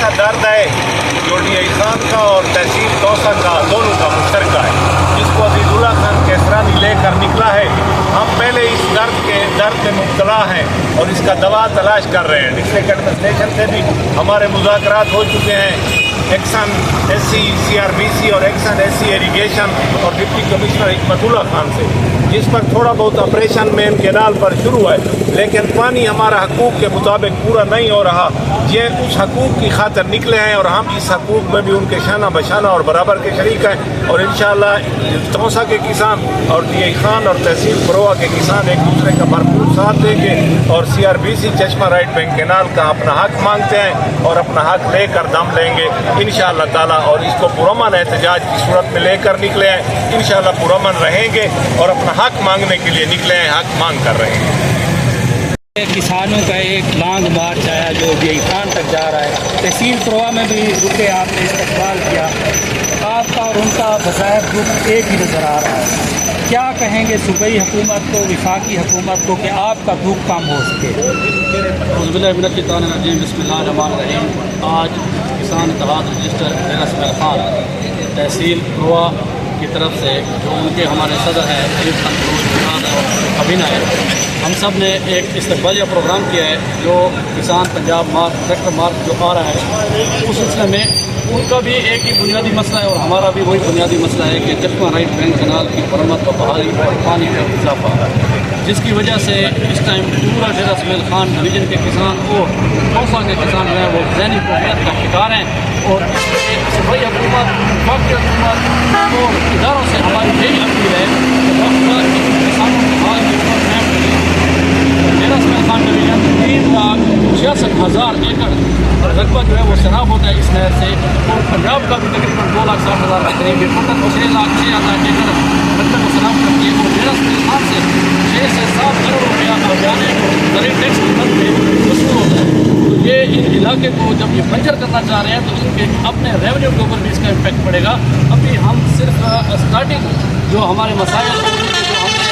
ایسا درد ہے جو ڈی آئی خان کا اور تحصیل توسا کا دونوں کا مشترکہ ہے، جس کو عزیز اللہ خان کیسرانی لے کر نکلا ہے۔ ہم پہلے اس درد میں مبتلا ہیں اور اس کا دوا تلاش کر رہے ہیں۔ ڈسٹرکٹ ایڈمنسٹریشن سے بھی ہمارے مذاکرات ہو چکے ہیں، ایکسن ایس سی CRBC اور ایکسن ایس سی ایریگیشن اور ڈپٹی کمشنر حکمت اللہ خان سے، جس پر تھوڑا بہت آپریشن مین کینال پر شروع ہے، لیکن پانی ہمارا حقوق کے مطابق پورا نہیں ہو رہا۔ یہ اس حقوق کی خاطر نکلے ہیں اور ہم اس حقوق میں بھی ان کے شانہ بشانہ اور برابر کے شریک ہیں، اور انشاءاللہ توسا کے کسان اور ڈی آئی خان اور تحصیل پروا کے کسان ایک دوسرے کا بھرپور ساتھ دیں گے اور CRBC چشمہ رائٹ بینک کینال کا اپنا حق مانگتے ہیں اور اپنا حق لے کر دم لیں گے انشاءاللہ تعالیٰ، اور اس کو پرامن احتجاج کی صورت میں لے کر نکلے ہیں۔ انشاءاللہ پرامن رہیں گے اور اپنا حق مانگنے کے لیے نکلے ہیں، حق مانگ کر رہے ہیں۔ کسانوں کا ایک لانگ مارچ آیا جو ڈی آئی خان تک جا رہا ہے، تحصیل پروا میں بھی رکے، آپ نے استقبال کیا، آپ کا اور ان کا بظاہر رخ ایک ہی نظر آ رہا ہے۔ کیا کہیں گے صوبائی حکومت کو، وفاقی حکومت کو کہ آپ کا دکھ کم ہو سکے؟ اعوذ باللہ من الشیطان الرجیم، بسم اللہ الرحمن الرحیم۔ آج کسان اتحاد رجسٹر ڈیرہ اسماعیل خان تحصیل پروا کی طرف سے، جو ان کے ہمارے صدر ہیں ایوب خان فروز اور ابھینا ہے، ہم سب نے ایک استقبالیہ پروگرام کیا ہے جو کسان پنجاب مارچ ٹریکٹر مارچ جو آ رہا ہے، اس سلسلے میں ان کا بھی ایک ہی بنیادی مسئلہ ہے اور ہمارا بھی وہی بنیادی مسئلہ ہے کہ چشمہ رائٹ بینک کینال کی مرمت و بحالی اور پانی کا اضافہ، جس کی وجہ سے اس ٹائم پورا ڈیرہ اسماعیل خان ڈویژن کے کسان اور توسا کے کسان جو ہیں وہ ذہنی قومیت کا شکار ہیں، اور اس میں صوبائی حکومت، وفاقی حکومت اور اداروں سے ہماری یہی اپیل ہے کہ وقت کسانوں کے حال کی خبر ڈیرہ اسماعیل خان ڈویژن 3,66,000 ایکڑ رقبہ جو ہے وہ سیراب ہوتا ہے اس نہر سے، اور پنجاب کا بھی تقریباً 2,60,000 کے قریب 6,06,000 ایکڑ رقبہ کو سیراب کرتی ہے، اور ڈیرہ اسماعیل خان سے 6 سے 7 کروڑ روپیہ ابھیانے زرعی ٹیکس کی حد میں وصول ہوتا ہے۔ تو یہ ان علاقے کو جب یہ بنجر کرنا چاہ رہے ہیں تو ان کے اپنے ریونیو کے اوپر بھی اس کا امپیکٹ پڑے گا۔ ابھی ہم صرف اسٹارٹنگ جو ہمارے مسائل جو ہم نے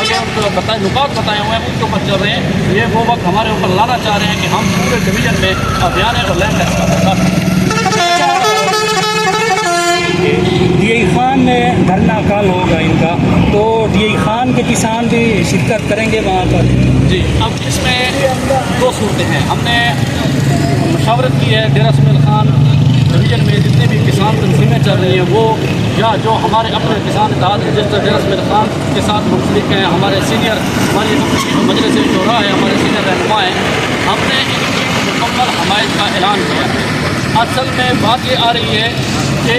آگے ان کو نکات بتائے ہوئے ہیں ان کے اوپر چل رہے ہیں، یہ وہ وقت ہمارے اوپر لانا چاہ رہے ہیں کہ ہم پورے ڈویژن میں ابھیانے اور لینڈ ٹیکس کا برداشت۔ ڈی آئی خان میں دھرنا کال ہوگا ان کا، تو ڈی آئی خان کے کسان بھی شرکت کریں گے وہاں پر؟ جی، اب اس میں 2 صورتیں ہیں۔ ہم نے مشاورت کی ہے ڈیرہ اسماعیل خان ڈویژن میں جتنے بھی کسان تنظیمیں چل رہی ہیں وہ، یا جو ہمارے اپنے کسان اتحاد رجسٹر ڈیرہ اسماعیل خان کے ساتھ منسلک ہیں، ہمارے سینئر، ہماری مجلس شورا ہے، ہمارے سینئر رہنما ہیں، ہم نے ان کی مکمل حمایت کا اعلان کیا ہے۔ اصل میں بات یہ آ رہی ہے کہ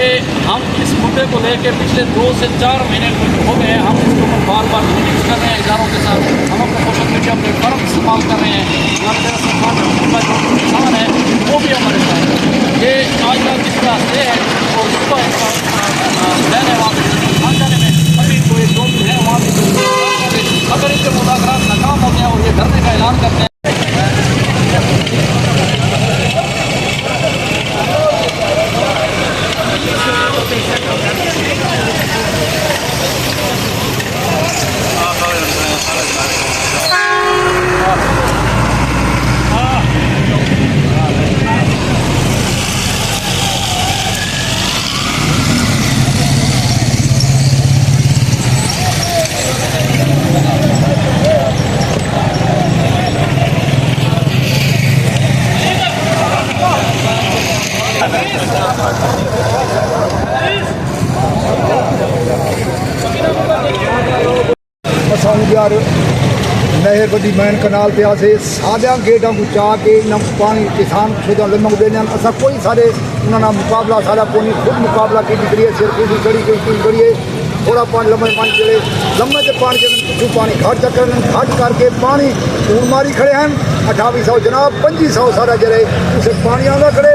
ہم اس مدعے کو لے کے پچھلے 2 سے 4 مہینے ہو گئے ہیں، ہم اس کو بار بار میٹنگس کر رہے ہیں اداروں کے ساتھ، ہم اپنے سوشل میڈیا پلیٹ فارم استعمال کر رہے ہیں، ہمارے ڈیرہ اسماعیل خان کا جو کسان ہے وہ بھی ہمارے ساتھ ہے۔ یہ آج کا جس کا سے ہے اور صبح اس کا دین ہے، وہاں پہ خان جانے میں ابھی کوئی 2 دن ہے، وہاں پہ اگر ان کے مذاکرات ناکام ہوتے ہیں اور یہ دھرنے کا اعلان کرتے ہیں یار نہر بڑی مین کنال پہ آسے سادہ گیٹوں کو چاہ کے پانی کسان چھوٹا لمک دینے اصا کوئی سارے انہوں نے مقابلہ سارا پونی خود مقابلہ کی نکلی ہے، سر کی کڑی کی کڑی ہے، تھوڑا پانی لمبے پانی چلے لمبے سے پانی چلے پچھو پانی گھٹ چکر گھٹ کر کے پانی پور ماری کھڑے ہیں 2800 جناب 2500 سارا جڑے اسے پانی آتا کھڑے